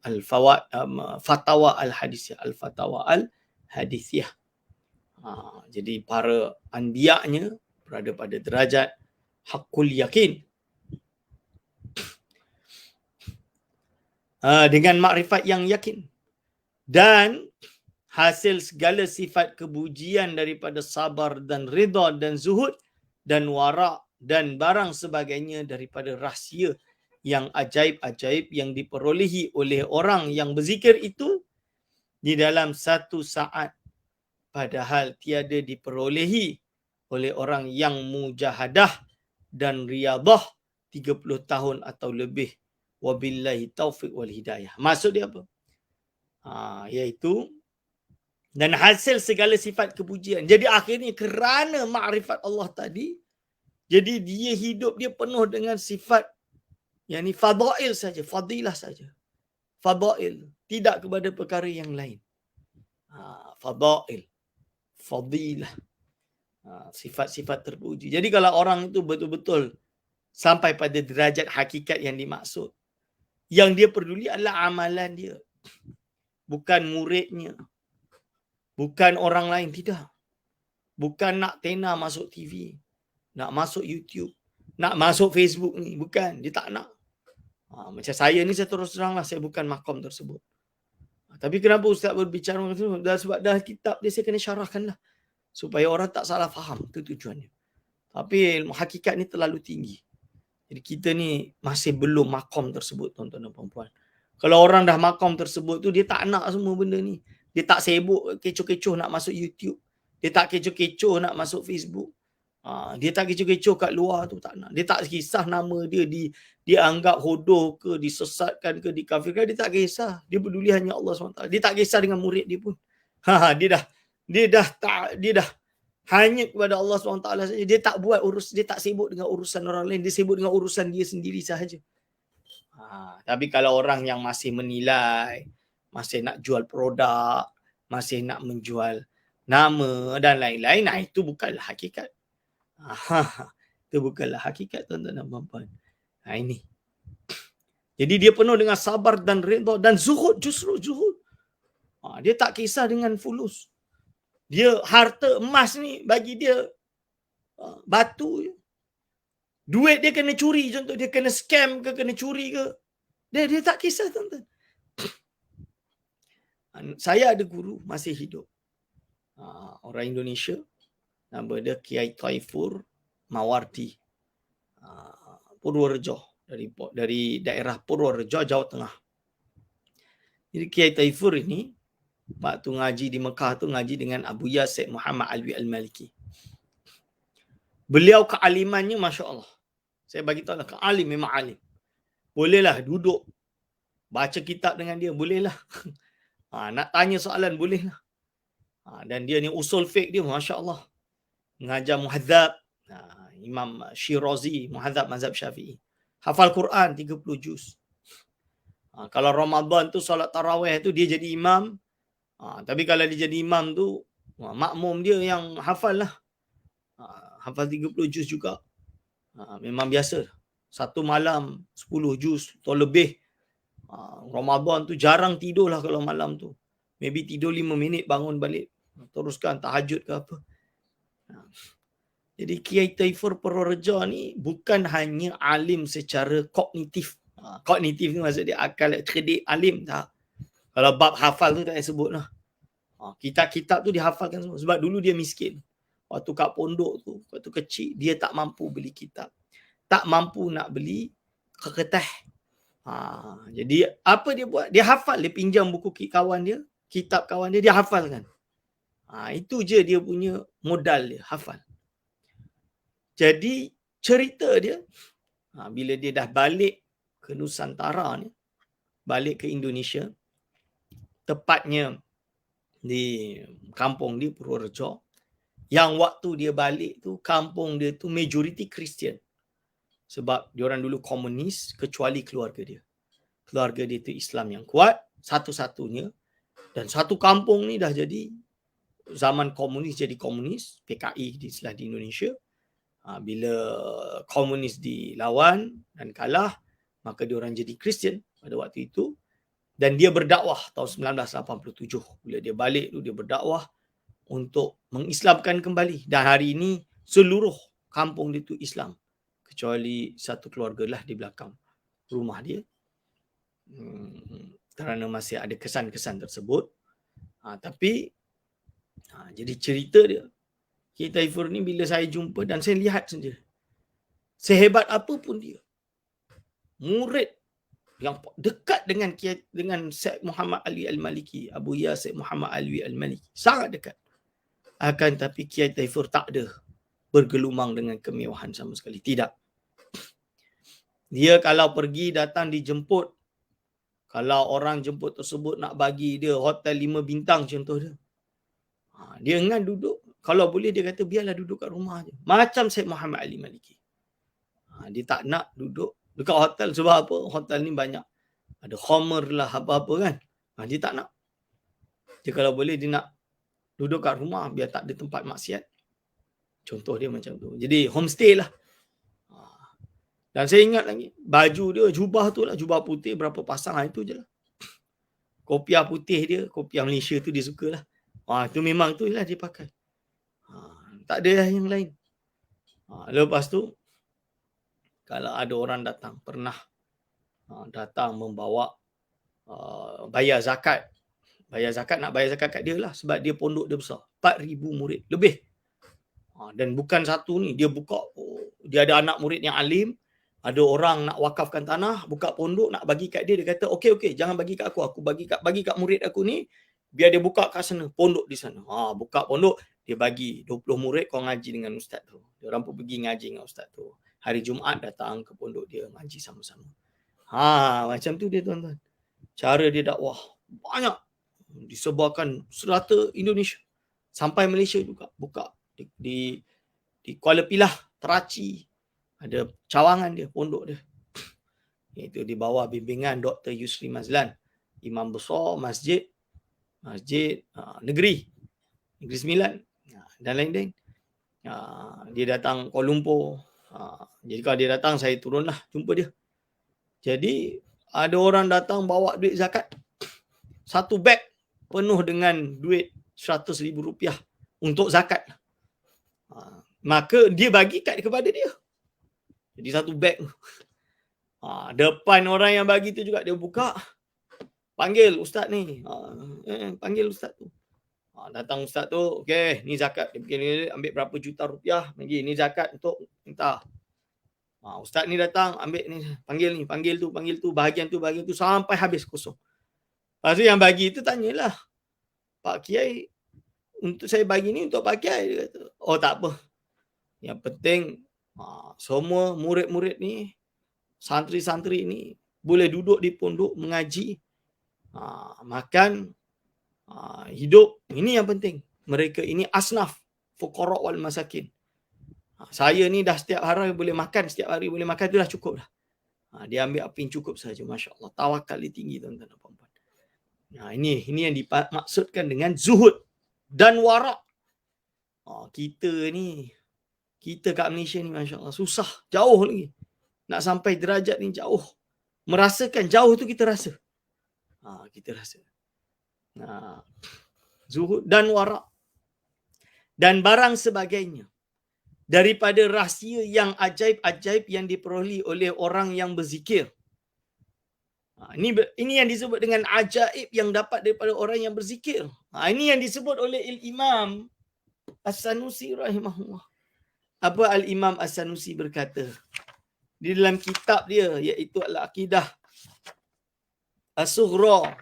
Fatawa Al-Hadisiyah, Al-Fatawa Al-Hadisiyah. Jadi para anbiya-nya berada pada derajat haqqul yakin, dengan makrifat yang yakin, dan hasil segala sifat kebujian daripada sabar dan ridha dan zuhud dan wara dan barang sebagainya daripada rahsia yang ajaib-ajaib yang diperolehi oleh orang yang berzikir itu di dalam 1 saat, padahal tiada diperolehi oleh orang yang mujahadah dan riyadah 30 tahun atau lebih. Wabillahi taufiq wal hidayah. Maksud dia apa? Iaitu, dan hasil segala sifat kepujian. Jadi akhirnya kerana makrifat Allah tadi, jadi dia hidup dia penuh dengan sifat yang ni fadail saja, fadilah saja. Fadail, tidak kepada perkara yang lain. Fadail. fadilah. Sifat-sifat terpuji. Jadi kalau orang itu betul-betul sampai pada derajat hakikat yang dimaksud, yang dia peduli adalah amalan dia. Bukan muridnya. Bukan orang lain, tidak. Bukan nak tena masuk TV, nak masuk YouTube, nak masuk Facebook ni. Bukan, dia tak nak. Macam saya ni, saya terus teranglah, saya bukan makom tersebut. Tapi kenapa Ustaz berbicara tersebut? Sebab dah kitab dia, saya kena syarahkan lah. Supaya orang tak salah faham. Itu tujuannya. Tapi ilmu hakikat ni terlalu tinggi. Jadi kita ni masih belum makom tersebut, tuan-tuan dan puan-puan. Kalau orang dah makom tersebut tu, dia tak nak semua benda ni. Dia tak sibuk kecoh-kecoh nak masuk YouTube. Dia tak kecoh-kecoh nak masuk Facebook. Dia tak kecoh-kecoh kat luar tu, tak nak. Dia tak kisah nama dia dia anggap hodoh ke, disesatkan ke, dikafirkan. Dia tak kisah. Dia peduli hanya Allah SWT. Dia tak kisah dengan murid dia pun. Dia dah hanya kepada Allah SWT saja. Dia tak buat dia tak sibuk dengan urusan orang lain. Dia sibuk dengan urusan dia sendiri sahaja. Tapi kalau orang yang masih menilai, masih nak jual produk, masih nak menjual nama dan lain-lain, itu bukanlah hakikat. Itu bukanlah hakikat, tuan-tuan dan puan-puan. Ini. Jadi dia penuh dengan sabar dan redha dan zuhud, justru zuhud. Dia tak kisah dengan fulus. Dia harta emas ni bagi dia batu je. Duit dia kena curi, contoh dia kena scam ke, kena curi ke. Dia tak kisah, tuan-tuan. Saya ada guru masih hidup. Orang Indonesia. Nama dia Kiai Taifur Mawardi. Purworejo. Dari daerah Purworejo, Jawa Tengah. Jadi Kiai Taifur ini, waktu ngaji di Mekah tu ngaji dengan Abu Yasir Muhammad Alwi Al-Maliki. Beliau kealimannya Masya Allah. Saya bagi tahu lah, kealim memang alim. Bolehlah duduk baca kitab dengan dia, bolehlah. Nak tanya soalan, bolehlah. Dan dia ni usul fiqh dia Masya Allah. Mengajar muhadzab. Imam Shirazi, muhadzab mazhab Syafi'i. Hafal Quran 30 juz. Kalau Ramadan tu solat tarawih tu dia jadi imam. Tapi kalau dia jadi imam tu, makmum dia yang hafal lah. Hafal 30 juz juga. Memang biasa. Satu malam 10 juz atau lebih. Ramadan tu jarang tidur lah kalau malam tu. Maybe tidur 5 minit bangun balik. Teruskan tahajud ke apa. Jadi Kiai Taifur Purworejo ni bukan hanya alim secara kognitif. Kognitif ni maksud dia akal, kredit, alim. Tak. Kalau bab hafal tu tak payah sebut lah. Kitab-kitab tu dihafalkan semua. Sebab dulu dia miskin. Waktu kat pondok tu, waktu kecil, dia tak mampu beli kitab. Tak mampu nak beli kertas. Jadi apa dia buat? Dia hafal. Dia pinjam buku kawan dia, kitab kawan dia, dia hafalkan. Itu je dia punya modal dia, hafal. Jadi cerita dia, bila dia dah balik ke Nusantara ni, balik ke Indonesia, tepatnya di kampung di Purworejo, yang waktu dia balik tu, kampung dia tu majoriti Kristian. Sebab diorang dulu komunis, kecuali keluarga dia. Keluarga dia tu Islam yang kuat, satu-satunya. Dan satu kampung ni dah jadi, zaman komunis jadi komunis, PKI di Indonesia. Bila komunis dilawan dan kalah, maka diorang jadi Kristian pada waktu itu. Dan dia berdakwah tahun 1987. Bila dia balik tu, dia berdakwah untuk mengislamkan kembali. Dan hari ini seluruh kampung dia tu Islam. Kecuali satu keluarga lah di belakang rumah dia. Kerana masih ada kesan-kesan tersebut. Tapi jadi cerita dia, Kiai Taifur ni bila saya jumpa dan saya lihat saja, sehebat apa pun dia, murid yang dekat dengan Syekh Muhammad Ali Al-Maliki, Abu Yasir Muhammad Alwi Al-Maliki, sangat dekat. Akan tapi Kiai Taifur tak ada bergelumang dengan kemewahan sama sekali. Tidak. Dia kalau pergi datang dijemput, kalau orang jemput tersebut nak bagi dia hotel 5 bintang contoh dia, dia ingat duduk. Kalau boleh dia kata biarlah duduk kat rumah je. Macam Syekh Muhammad Ali Maliki. Dia tak nak duduk dekat hotel. Sebab apa? Hotel ni banyak. Ada khamar lah apa-apa kan. Dia tak nak. Dia kalau boleh dia nak Duduk kat rumah biar tak ada tempat maksiat. Contoh dia macam tu. Jadi homestay lah. Dan saya ingat lagi, baju dia, jubah tu lah, jubah putih berapa pasang, itu je lah. Kopiah putih dia, kopiah Malaysia tu dia suka lah. Tu memang tu lah dia pakai. Tak ada yang lain. Lepas tu, kalau ada orang datang, pernah datang membawa bayar zakat. Nak bayar zakat kat dia lah. Sebab dia pondok dia besar. 4,000 murid lebih. Dan bukan satu ni. Dia buka, dia ada anak murid yang alim. Ada orang nak wakafkan tanah, buka pondok, nak bagi kat dia. Dia kata, okey, jangan bagi kat aku. Aku bagi kat murid aku ni. Biar dia buka kat sana. Pondok di sana. Buka pondok. Dia bagi 20 murid kau ngaji dengan ustaz tu. Dia orang pun pergi ngaji dengan ustaz tu. Hari Jumaat datang ke pondok dia. Ngaji sama-sama. Macam tu dia tuan-tuan. Cara dia dakwah. Banyak. Disebarkan serata Indonesia. Sampai Malaysia juga. Buka. Di Kuala Pilah, Teraci. Ada cawangan dia, pondok dia. Itu di bawah bimbingan Dr. Yusri Mazlan. Imam besar masjid negeri Sembilan. Dan lain-lain. Dia datang Kuala Lumpur. Jadi kalau dia datang, saya turunlah jumpa dia. Jadi ada orang datang bawa duit zakat. Satu beg penuh dengan duit RM100,000 untuk zakat. Maka dia bagi kepada dia. Jadi satu beg. Depan orang yang bagi tu juga dia buka. Panggil ustaz ni. Panggil ustaz tu. Datang ustaz tu. Okey, ni zakat. Dia pergi ambil berapa juta rupiah. Bagi ni zakat untuk minta. Ustaz ni datang ambil ni. Panggil tu. Bahagian tu. Sampai habis kosong. Lepas tu yang bagi tu tanyalah. Pak Kiai, untuk saya bagi ni untuk Pak Kiai. Dia kata, tak apa. Yang penting semua murid-murid ni, santri-santri ni boleh duduk di pondok mengaji, makan, hidup. Ini yang penting. Mereka ini asnaf fuqara wal masakin. Saya ni dah setiap hari boleh makan, tu dah cukup dah. Dia ambil apa yang cukup saja. Masya Allah. Tawakal dia tinggi tuan-tuan dan puan-puan. Ini yang dimaksudkan dengan zuhud dan warak. Kita kat Malaysia ni Masya Allah susah. Jauh lagi. Nak sampai derajat ni jauh. Merasakan jauh tu kita rasa. Zuhud dan warak. Dan barang sebagainya. Daripada rahsia yang ajaib-ajaib yang diperolehi oleh orang yang berzikir. Ini yang disebut dengan ajaib yang dapat daripada orang yang berzikir. Ini yang disebut oleh Imam As-Sanusi rahimahullah. Apa Al-Imam As-Sanusi berkata di dalam kitab dia, iaitu Al-Aqidah As-Sughra,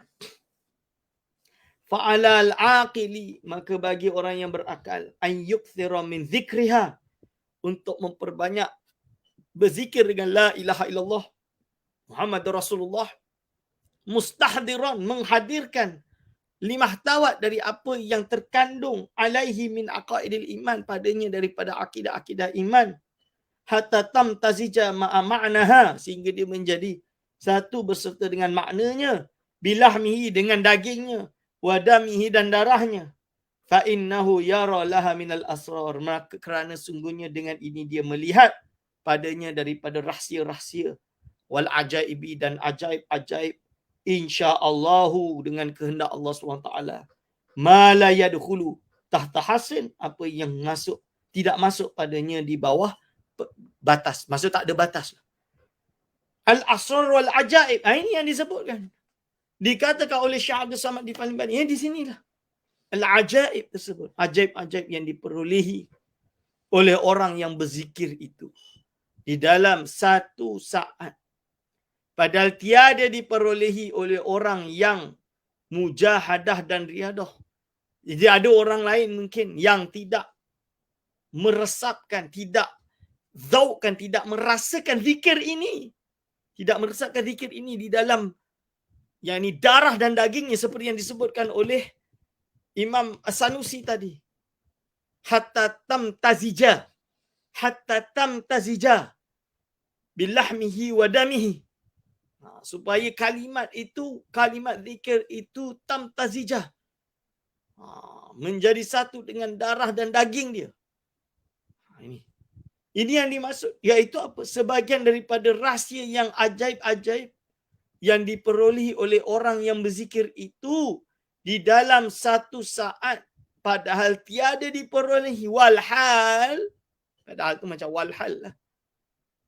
fa'ala al-aqili, maka bagi orang yang berakal, an yukthira min zikriha, untuk memperbanyak berzikir dengan la ilaha illallah Muhammadur Rasulullah, mustahdiran, menghadirkan limahtawat, dari apa yang terkandung alaihi min aqaidil iman, padanya daripada akidah-akidah iman, hatta tamtazija ma'a ma'naha, sehingga dia menjadi satu berserta dengan maknanya, bilahmihi, dengan dagingnya, wadamihi, dan darahnya, fa innahu yara laha minal asrar, maka kerana sungguhnya dengan ini dia melihat padanya daripada rahsia-rahsia, wal ajaibi, dan ajaib-ajaib, insya-Allahu, dengan kehendak Allah SWT, ma la yadkhulu tahta hasin, apa yang tidak masuk padanya di bawah batas. Maksud tak ada batas. Al-asrar wal ajaib. Ini yang disebutkan. Dikatakan oleh Syekh Abdul Samad di Falimbani. Di sinilah. Al-ajaib tersebut. Ajaib-ajaib yang diperolehi oleh orang yang berzikir itu. Di dalam satu saat. Padahal tiada diperolehi oleh orang yang mujahadah dan riadah. Jadi ada orang lain mungkin yang tidak meresapkan, tidak zaukkan, tidak merasakan zikir ini. Tidak merasakan zikir ini di dalam yakni darah dan dagingnya, seperti yang disebutkan oleh Imam As-Sanusi tadi. Hatta tamtazija bilahmihi wa damihi. Supaya kalimat zikir itu tamtazija, Menjadi satu dengan darah dan daging dia. Ini yang dimaksud. Iaitu apa? Sebahagian daripada rahsia yang ajaib-ajaib yang diperolehi oleh orang yang berzikir itu di dalam satu saat, padahal tiada diperolehi walhal. Padahal tu macam walhal lah.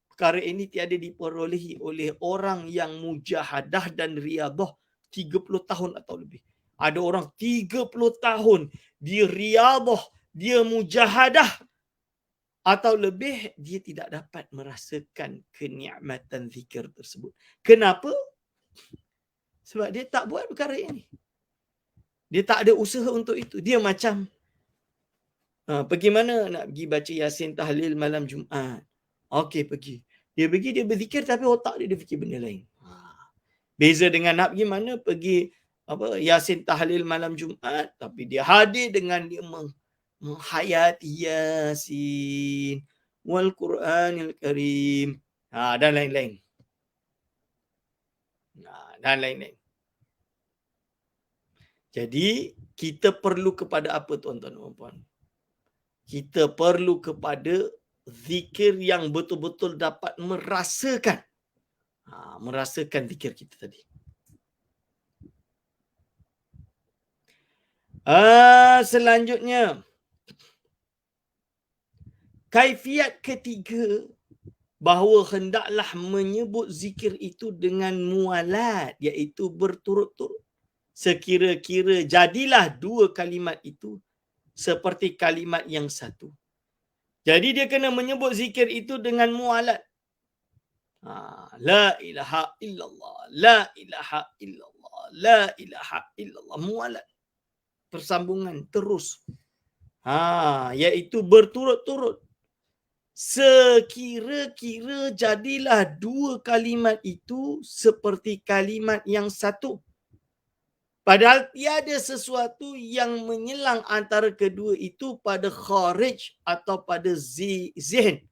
Perkara ini tiada diperolehi oleh orang yang mujahadah dan riadah 30 tahun atau lebih. Ada orang 30 tahun dia riadah, dia mujahadah atau lebih, dia tidak dapat merasakan kenikmatan zikir tersebut. Kenapa? Sebab dia tak buat perkara ini. Dia tak ada usaha untuk itu. Dia macam pergi mana? Nak pergi baca Yasin tahlil malam Jumaat. Okey, pergi. Dia pergi, dia berzikir tapi otak dia fikir benda lain. Beza dengan nak pergi mana? Pergi Yasin tahlil malam Jumaat tapi dia hadir dengan dia menghayati Yasin wal Quranil Karim dan lain-lain. Dan lain-lain. Jadi kita perlu kepada apa, tuan-tuan dan puan? Kita perlu kepada zikir yang betul-betul dapat merasakan zikir kita tadi. Selanjutnya, kaifiat ketiga, bahawa hendaklah menyebut zikir itu dengan mualat, iaitu berturut-turut. Sekira-kira jadilah dua kalimat itu seperti kalimat yang satu. Jadi dia kena menyebut zikir itu dengan mualat. La ilaha illallah, la ilaha illallah, la ilaha illallah. Mualat. Persambungan terus. Iaitu berturut-turut. Sekira-kira jadilah dua kalimat itu seperti kalimat yang satu. Padahal tiada sesuatu yang menyelang antara kedua itu pada kharij atau pada zihn.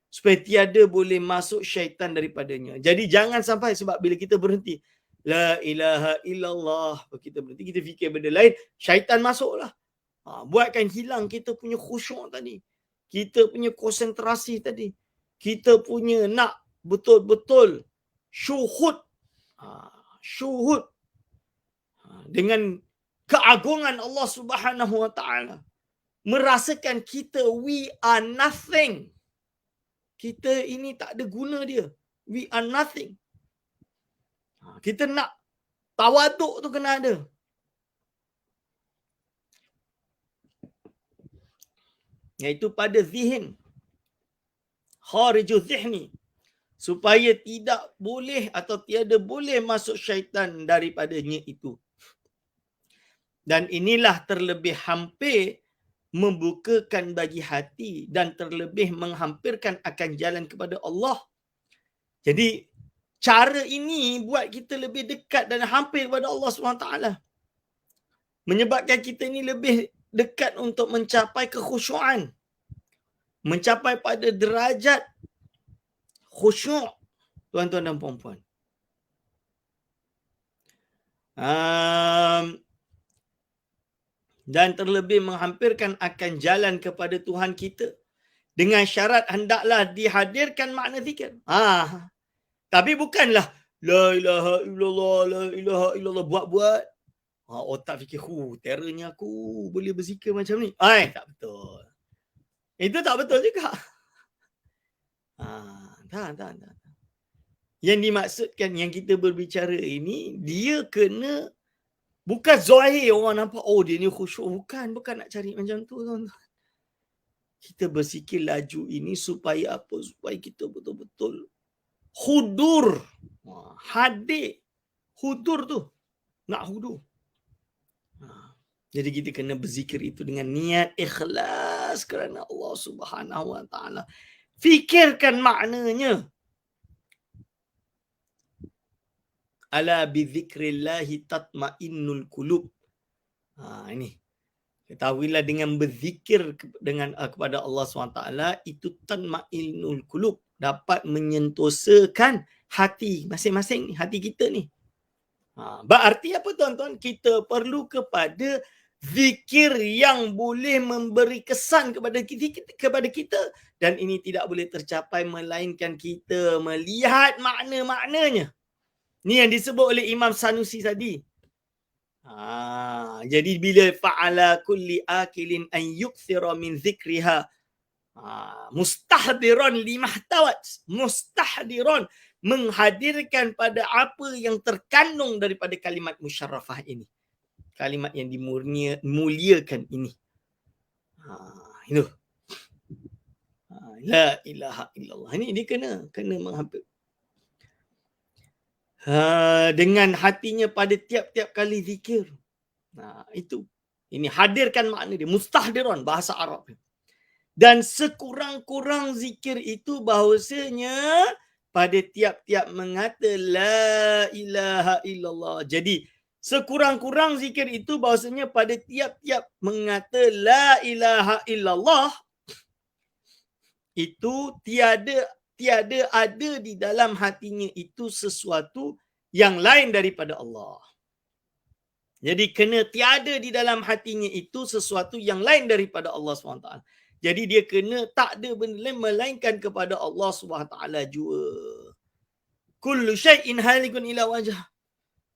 Supaya tiada boleh masuk syaitan daripadanya. Jadi jangan sampai sebab bila kita berhenti, la ilaha illallah, kita berhenti, kita fikir benda lain, syaitan masuklah. Buatkan hilang kita punya khusyuk tadi. Kita punya konsentrasi tadi. Kita punya nak betul-betul syuhud. Syuhud. Dengan keagungan Allah Subhanahu Wa Taala. Merasakan kita, we are nothing. Kita ini tak ada guna dia. We are nothing. Kita nak tawaduk tu kena ada. Iaitu pada zihin. Khariju zihni. Supaya tidak boleh atau tiada boleh masuk syaitan daripadanya itu. Dan inilah terlebih hampir membukakan bagi hati dan terlebih menghampirkan akan jalan kepada Allah. Jadi cara ini buat kita lebih dekat dan hampir kepada Allah SWT. Menyebabkan kita ini lebih dekat untuk mencapai kekhusyuan. Mencapai pada derajat khusyuk, tuan-tuan dan puan-puan. Dan terlebih menghampirkan akan jalan kepada Tuhan kita. Dengan syarat hendaklah dihadirkan makna zikir. Tapi bukanlah la ilaha illallah, la ilaha illallah buat-buat. Otak fikir, teranya aku boleh berzikir macam ni. Tak betul. Itu tak betul juga. Tak. Yang dimaksudkan yang kita berbicara ini, dia kena bukan zahir orang nampak, dia ni khusyuk. Bukan nak cari macam tu, tuan-tuan. Kita berzikir laju ini supaya apa? Supaya kita betul-betul hudur. Hadir. Hudur tu. Nak hudur. Jadi kita kena berzikir itu dengan niat ikhlas kerana Allah Subhanahu Wa Taala. Fikirkan maknanya. Ala bizikrillahi tatmainnul qulub. Ini. Ketahuilah dengan berzikir dengan kepada Allah SWT itu tatmainnul qulub, dapat menyentosakan hati masing-masing, hati kita ni. Berarti apa, tuan-tuan? Kita perlu kepada zikir yang boleh memberi kesan kepada kita, dan ini tidak boleh tercapai melainkan kita melihat makna-maknanya. Ni yang disebut oleh Imam Sanusi tadi. Jadi bila fa'ala kulli akilin an yukthira min zikriha mustahdiran limahtawat, mustahdiran, menghadirkan pada apa yang terkandung daripada kalimat musyarrafah ini, kalimat yang dimuliakan ini. Itu la ilaha illallah. Ini dia kena menghafal dengan hatinya pada tiap-tiap kali zikir. Itu. Ini hadirkan makna dia, mustahdiran bahasa Arab. Dan sekurang-kurang zikir itu bahawasanya pada tiap-tiap mengata la ilaha illallah. Jadi sekurang-kurang zikir itu bahawasanya pada tiap-tiap mengata la ilaha illallah itu tiada ada di dalam hatinya itu sesuatu yang lain daripada Allah. Jadi kena tiada di dalam hatinya itu sesuatu yang lain daripada Allah SWT. Jadi dia kena tak ada benda lain melainkan kepada Allah SWT jua. Kullu syai'in halikun ila wajah.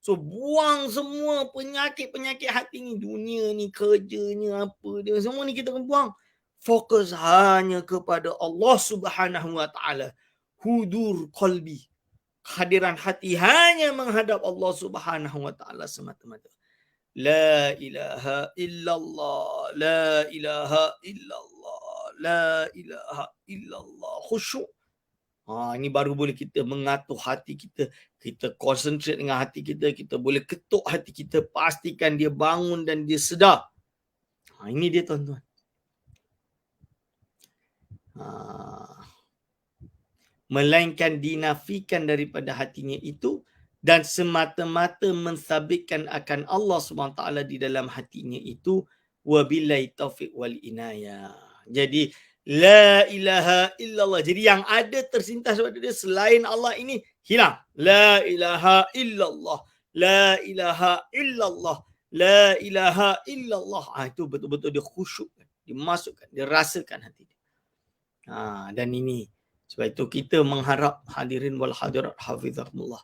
So buang semua penyakit-penyakit hati ni, dunia ni, kerjanya apa dia, semua ni kita kena buang. Fokus hanya kepada Allah Subhanahu wa taala. Hudur qalbi. Kehadiran hati hanya menghadap Allah Subhanahu wa taala semata-mata. La ilaha illallah, la ilaha illallah, la ilaha illallah. Khusyuk. Ini baru boleh kita mengatur hati kita. Kita konsentrate dengan hati kita. Kita boleh ketuk hati kita. Pastikan dia bangun dan dia sedar. Ini dia tuan-tuan. Melainkan dinafikan daripada hatinya itu dan semata-mata mensabitkan akan Allah SWT di dalam hatinya itu. Wabillahi taufiq wal inayah. Jadi la ilaha illallah. Jadi yang ada tersintas pada dia selain Allah ini hilang. La ilaha illallah. La ilaha illallah. La ilaha illallah. Itu betul-betul dia khusyukkan. Dia masukkan. Dia rasakan hati dia. Dan ini. Sebab itu kita mengharap hadirin wal hadirat hafizakumullah.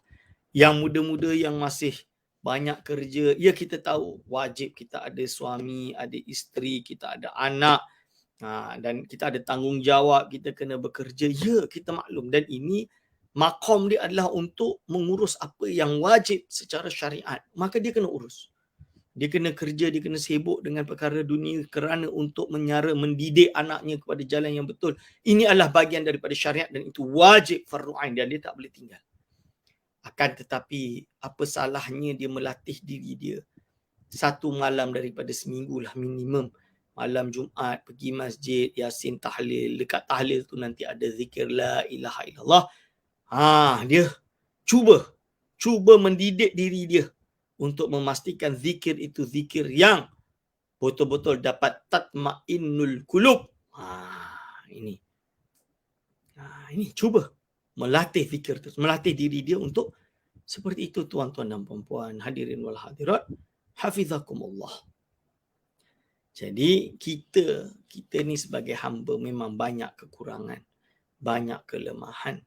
Yang muda-muda yang masih banyak kerja. Ya kita tahu wajib kita ada suami, ada isteri, kita ada anak. Dan kita ada tanggungjawab, kita kena bekerja. Ya, kita maklum. Dan ini maqam dia adalah untuk mengurus apa yang wajib secara syariat. Maka dia kena urus. Dia kena kerja, dia kena sibuk dengan perkara dunia kerana untuk mendidik anaknya kepada jalan yang betul. Ini adalah bahagian daripada syariat dan itu wajib fardu ain dan dia tak boleh tinggal. Akan tetapi apa salahnya dia melatih diri dia satu malam daripada seminggu lah minimum. Malam Jumaat pergi masjid, Yasin, tahlil. Dekat tahlil tu nanti ada zikir la ilaha illallah. Dia cuba mendidik diri dia untuk memastikan zikir itu zikir yang betul-betul dapat tatmainnul qulub. Ini cuba melatih zikir tu, melatih diri dia untuk seperti itu tuan-tuan dan puan-puan, hadirin wal hadirat, hafizakumullah. Jadi kita ni sebagai hamba memang banyak kekurangan, banyak kelemahan.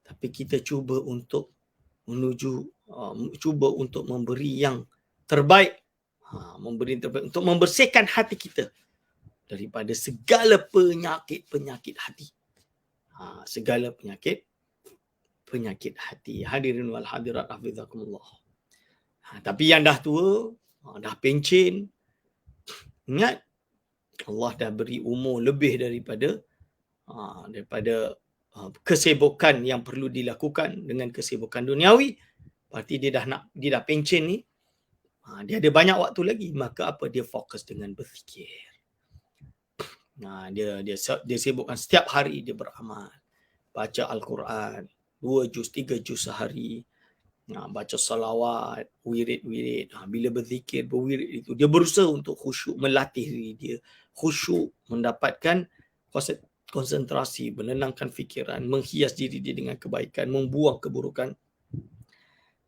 Tapi kita cuba untuk cuba untuk memberi yang terbaik. Memberi yang terbaik untuk membersihkan hati kita daripada segala penyakit-penyakit hati. Segala penyakit hati. Hadirin wal hadirat hafizakumullah. Tapi yang dah tua, dah pencen, ingat Allah dah beri umur lebih daripada kesibukan yang perlu dilakukan dengan kesibukan duniawi. Berarti dia dah pencen ni. Dia ada banyak waktu lagi. Maka apa? Dia fokus dengan berzikir. Dia sibukkan setiap hari dia beramal. Baca Al-Quran 2 juz, 3 juz sehari. Baca salawat, wirid-wirid. Bila berzikir, berwirid itu, dia berusaha untuk khusyuk, melatih diri dia. Khusyuk, mendapatkan konsentrasi, menenangkan fikiran, menghias diri dia dengan kebaikan, membuang keburukan.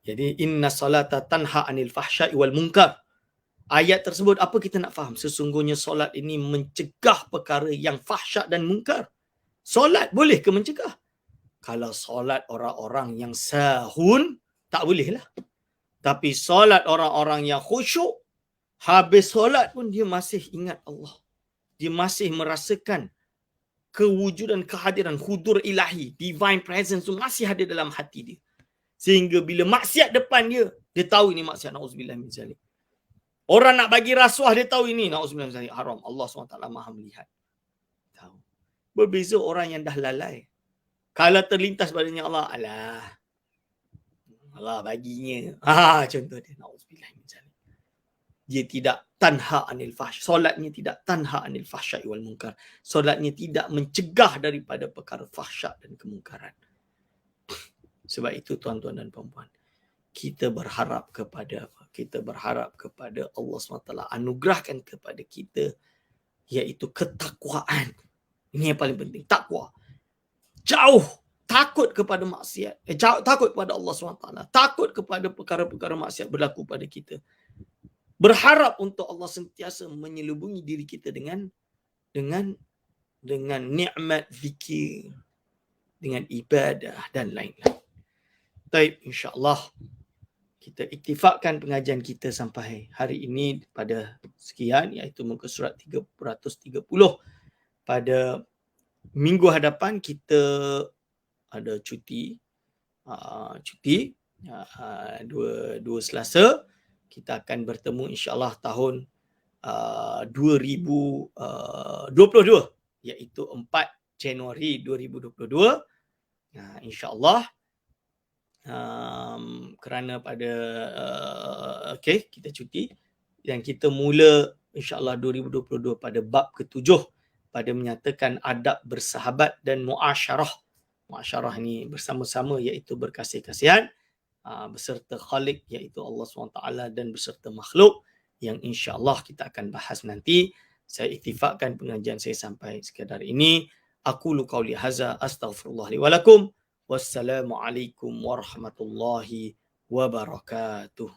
Jadi, inna salata tanha anil fahsya'i wal munkar. ayat tersebut apa kita nak faham? Sesungguhnya solat ini mencegah perkara yang fahsyat dan munkar. Solat boleh ke mencegah? Kalau solat orang-orang yang sahun, tak boleh lah. Tapi solat orang-orang yang khusyuk, habis solat pun dia masih ingat Allah. Dia masih merasakan kewujudan kehadiran hudur ilahi, divine presence tu masih ada dalam hati dia. Sehingga bila maksiat depan dia, dia tahu ini maksiat, na'udzubillah min zalik. Orang nak bagi rasuah, dia tahu ini na'udzubillah min zalik, haram. Allah SWT Maha melihat. Tahu. Berbeza orang yang dah lalai. Kalau terlintas badannya Allah, Allah baginya. Contoh dia, na'udzubillah min zalik. Dia tidak tanha anil fahsy. Solatnya tidak tanha anil fahsyi wal munkar. Solatnya tidak mencegah daripada perkara fahsyat dan kemungkaran. Sebab itu tuan-tuan dan puan-puan, kita berharap kepada apa? Kita berharap kepada Allah SWT anugerahkan kepada kita iaitu ketakwaan. Ini yang paling penting, takwa. Jauh takut kepada maksiat. Takut kepada Allah SWT. Takut kepada perkara-perkara maksiat berlaku pada kita. Berharap untuk Allah sentiasa menyelubungi diri kita dengan nikmat zikir, dengan ibadah dan lain-lain. Baik, insya-Allah kita iktifakkan pengajian kita sampai hari ini pada sekian, iaitu muka surat 330. Pada minggu hadapan kita ada cuti dua Selasa. Kita akan bertemu insya-Allah tahun 2022, iaitu 4 Januari 2022. Insya-Allah kerana pada kita cuti dan kita mula insya-Allah 2022 pada bab ke-7 pada menyatakan adab bersahabat dan muasyarah. Muasyarah ni bersama-sama iaitu berkasih-kasihan beserta Khalik iaitu Allah SWT dan beserta makhluk yang insya-Allah kita akan bahas nanti. Saya iktifakkan pengajian saya sampai sekadar ini. Aqulu qauli hadza astaghfirullah li wa lakum. Wassalamualaikum warahmatullahi wabarakatuh.